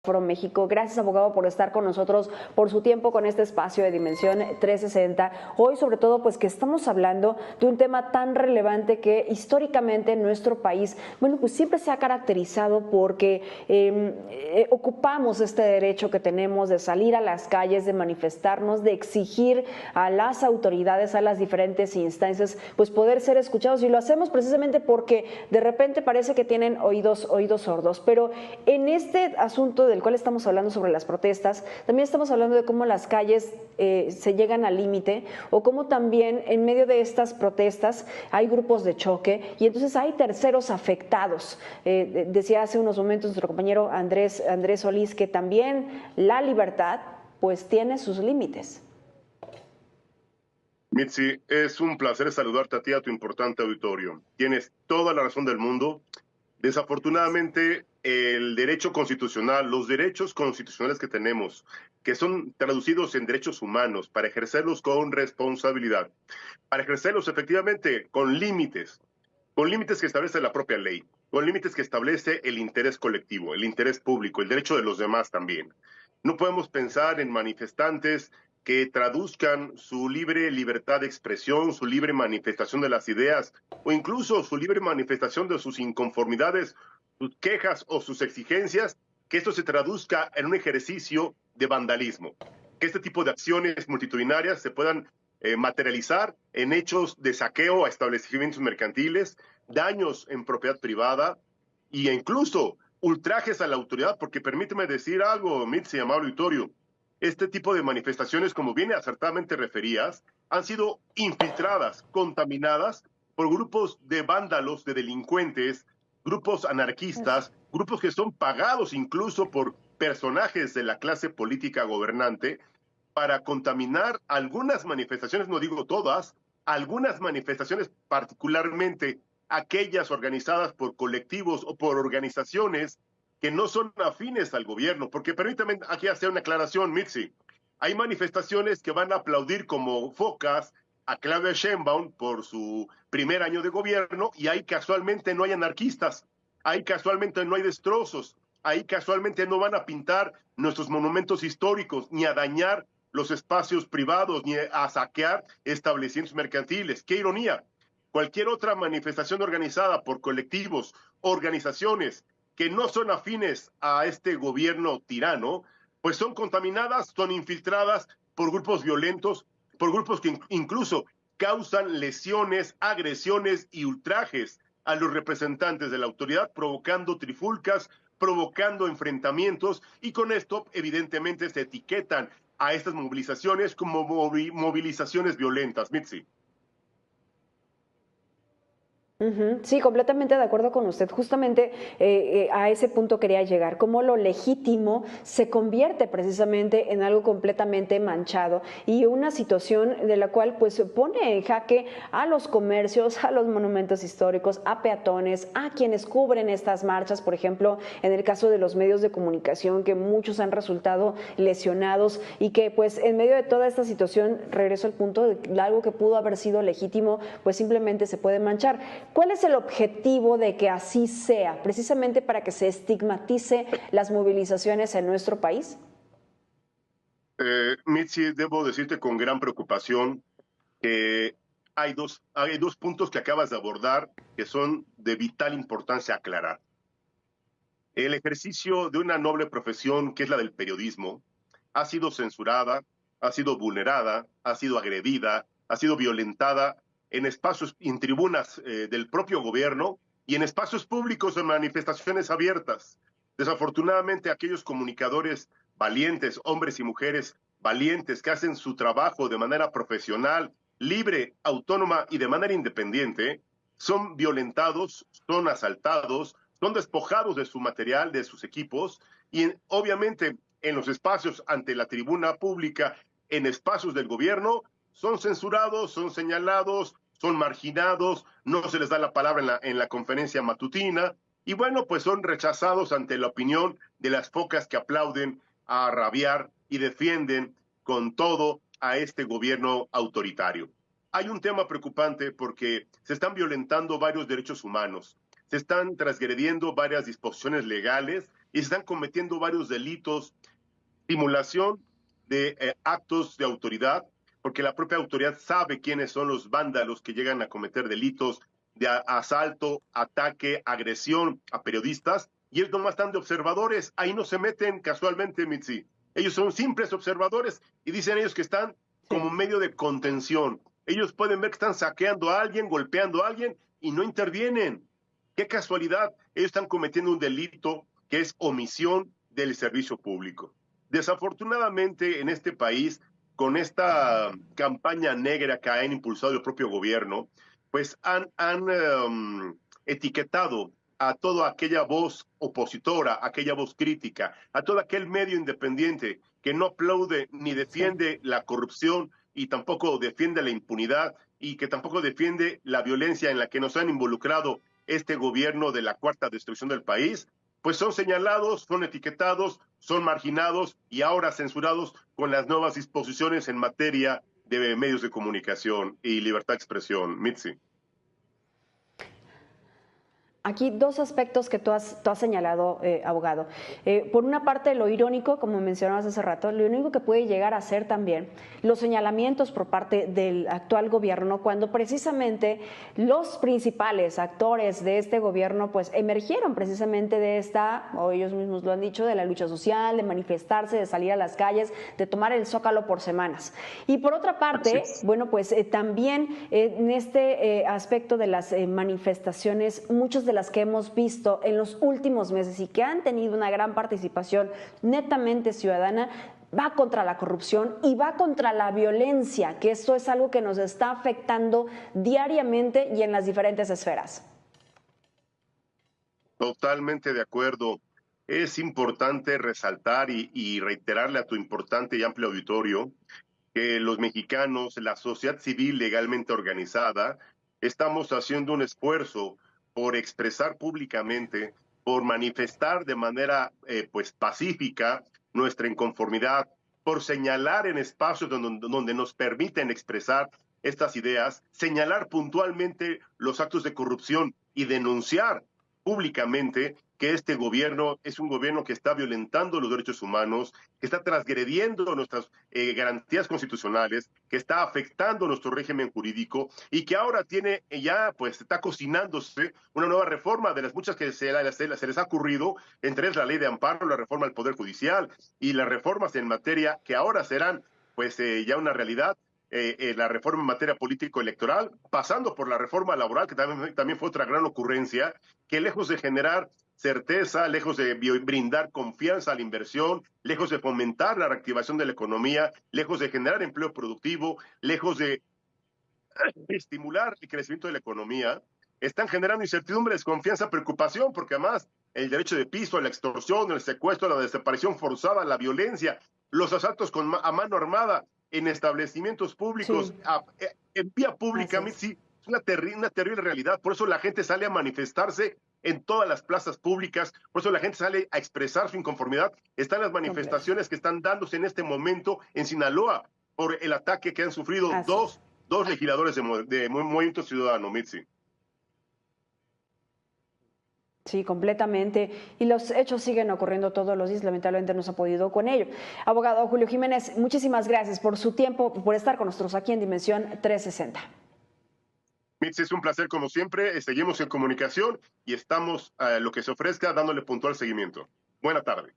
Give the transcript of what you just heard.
Foro México. Gracias, abogado, por estar con nosotros, por su tiempo con este espacio de Dimensión 360. Hoy, sobre todo, pues que estamos hablando de un tema tan relevante que históricamente en nuestro país, bueno, pues siempre se ha caracterizado porque ocupamos este derecho que tenemos de salir a las calles, de manifestarnos, de exigir a las autoridades, a las diferentes instancias, pues poder ser escuchados, y lo hacemos precisamente porque de repente parece que tienen oídos sordos. Pero en este asunto del cual estamos hablando sobre las protestas, también estamos hablando de cómo las calles se llegan al límite, o cómo también en medio de estas protestas hay grupos de choque y entonces hay terceros afectados. Decía hace unos momentos nuestro compañero Andrés Solís que también la libertad pues tiene sus límites. Mitzi, es un placer saludarte a ti y a tu importante auditorio. Tienes toda la razón del mundo. Desafortunadamente, el derecho constitucional, los derechos constitucionales que tenemos, que son traducidos en derechos humanos, para ejercerlos con responsabilidad, para ejercerlos efectivamente con límites que establece la propia ley, con límites que establece el interés colectivo, el interés público, el derecho de los demás también. No podemos pensar en manifestantes que traduzcan su libre libertad de expresión, su libre manifestación de las ideas, o incluso su libre manifestación de sus inconformidades, sus quejas o sus exigencias, que esto se traduzca en un ejercicio de vandalismo, que este tipo de acciones multitudinarias se puedan materializar en hechos de saqueo a establecimientos mercantiles, daños en propiedad privada e incluso ultrajes a la autoridad, porque permíteme decir algo, Mitzi, amable auditorio, este tipo de manifestaciones, como bien acertadamente referías, han sido infiltradas, contaminadas por grupos de vándalos, de delincuentes, grupos anarquistas, grupos que son pagados incluso por personajes de la clase política gobernante para contaminar algunas manifestaciones, no digo todas, algunas manifestaciones, particularmente aquellas organizadas por colectivos o por organizaciones que no son afines al gobierno, porque permítame aquí hacer una aclaración, Mitzi. Hay manifestaciones que van a aplaudir como focas a Claudia Sheinbaum por su primer año de gobierno, y ahí casualmente no hay anarquistas, ahí casualmente no hay destrozos, ahí casualmente no van a pintar nuestros monumentos históricos, ni a dañar los espacios privados, ni a saquear establecimientos mercantiles. ¡Qué ironía! Cualquier otra manifestación organizada por colectivos, organizaciones que no son afines a este gobierno tirano, pues son contaminadas, son infiltradas por grupos violentos, por grupos que incluso causan lesiones, agresiones y ultrajes a los representantes de la autoridad, provocando trifulcas, provocando enfrentamientos, y con esto evidentemente se etiquetan a estas movilizaciones como movilizaciones violentas. Mitzi. Sí, completamente de acuerdo con usted. Justamente a ese punto quería llegar, cómo lo legítimo se convierte precisamente en algo completamente manchado, y una situación de la cual pues pone en jaque a los comercios, a los monumentos históricos, a peatones, a quienes cubren estas marchas, por ejemplo, en el caso de los medios de comunicación, que muchos han resultado lesionados, y que pues en medio de toda esta situación, regreso al punto de algo que pudo haber sido legítimo, pues simplemente se puede manchar. ¿Cuál es el objetivo de que así sea, precisamente para que se estigmatice las movilizaciones en nuestro país? Mitzi, debo decirte con gran preocupación que hay dos puntos que acabas de abordar que son de vital importancia aclarar. El ejercicio de una noble profesión, que es la del periodismo, ha sido censurada, ha sido vulnerada, ha sido agredida, ha sido violentada en espacios, en tribunas del propio gobierno y en espacios públicos, en manifestaciones abiertas. Desafortunadamente, aquellos comunicadores valientes, hombres y mujeres valientes, que hacen su trabajo de manera profesional, libre, autónoma y de manera independiente, son violentados, son asaltados, son despojados de su material, de sus equipos, y obviamente en los espacios ante la tribuna pública, en espacios del gobierno, son censurados, son señalados, son marginados, no se les da la palabra en la conferencia matutina, y bueno, pues son rechazados ante la opinión de las pocas que aplauden a rabiar y defienden con todo a este gobierno autoritario. Hay un tema preocupante porque se están violentando varios derechos humanos, se están transgrediendo varias disposiciones legales y se están cometiendo varios delitos, simulación de actos de autoridad, porque la propia autoridad sabe quiénes son los vándalos que llegan a cometer delitos de asalto, ataque, agresión a periodistas, y ellos nomás están de observadores, ahí no se meten casualmente, Mitzi. Ellos son simples observadores y dicen ellos que están como Sí. medio de contención. Ellos pueden ver que están saqueando a alguien, golpeando a alguien y no intervienen. Qué casualidad, ellos están cometiendo un delito que es omisión del servicio público. Desafortunadamente en este país, con esta campaña negra que han impulsado el propio gobierno, pues han etiquetado a toda aquella voz opositora, aquella voz crítica, a todo aquel medio independiente que no aplaude ni Sí. defiende la corrupción y tampoco defiende la impunidad y que tampoco defiende la violencia en la que nos han involucrado este gobierno de la cuarta destrucción del país, pues son señalados, son etiquetados, son marginados y ahora censurados con las nuevas disposiciones en materia de medios de comunicación y libertad de expresión. Mitzi. Aquí dos aspectos que tú has señalado, abogado. Por una parte, lo irónico, como mencionabas hace rato, lo único que puede llegar a ser también los señalamientos por parte del actual gobierno, cuando precisamente los principales actores de este gobierno pues emergieron precisamente de esta, o ellos mismos lo han dicho, de la lucha social, de manifestarse, de salir a las calles, de tomar el Zócalo por semanas. Y por otra parte, bueno, pues también en este aspecto de las manifestaciones, muchos de las que hemos visto en los últimos meses y que han tenido una gran participación netamente ciudadana, va contra la corrupción y va contra la violencia, que esto es algo que nos está afectando diariamente y en las diferentes esferas. Totalmente de acuerdo. Es importante resaltar y reiterarle a tu importante y amplio auditorio que los mexicanos, la sociedad civil legalmente organizada, estamos haciendo un esfuerzo por expresar públicamente, por manifestar de manera pues pacífica nuestra inconformidad, por señalar en espacios donde nos permiten expresar estas ideas, señalar puntualmente los actos de corrupción y denunciar públicamente que este gobierno es un gobierno que está violentando los derechos humanos, que está transgrediendo nuestras garantías constitucionales, que está afectando nuestro régimen jurídico y que ahora tiene ya, pues está cocinándose una nueva reforma de las muchas que se les ha ocurrido, entre ellas la ley de amparo, la reforma al Poder Judicial y las reformas en materia que ahora serán pues ya una realidad, la reforma en materia político-electoral, pasando por la reforma laboral, que también fue otra gran ocurrencia, que lejos de generar certeza, lejos de brindar confianza a la inversión, lejos de fomentar la reactivación de la economía, lejos de generar empleo productivo, lejos de estimular el crecimiento de la economía, están generando incertidumbre, desconfianza, preocupación, porque además el derecho de piso, la extorsión, el secuestro, la desaparición forzada, la violencia, los asaltos a mano armada en establecimientos públicos, Sí, en vía pública, así es. sí, es una terrible realidad. Por eso la gente sale a manifestarse en todas las plazas públicas, por eso la gente sale a expresar su inconformidad. Están las Completo. manifestaciones que están dándose en este momento en Sinaloa por el ataque que han sufrido Así es. dos legisladores de Movimiento Ciudadano, Mitzi. Sí, completamente. Y los hechos siguen ocurriendo todos los días. Lamentablemente no se ha podido con ello. Abogado Julio Jiménez, muchísimas gracias por su tiempo, por estar con nosotros aquí en Dimensión 360. Mitzi, es un placer como siempre. Seguimos en comunicación y estamos lo que se ofrezca dándole puntual seguimiento. Buena tarde.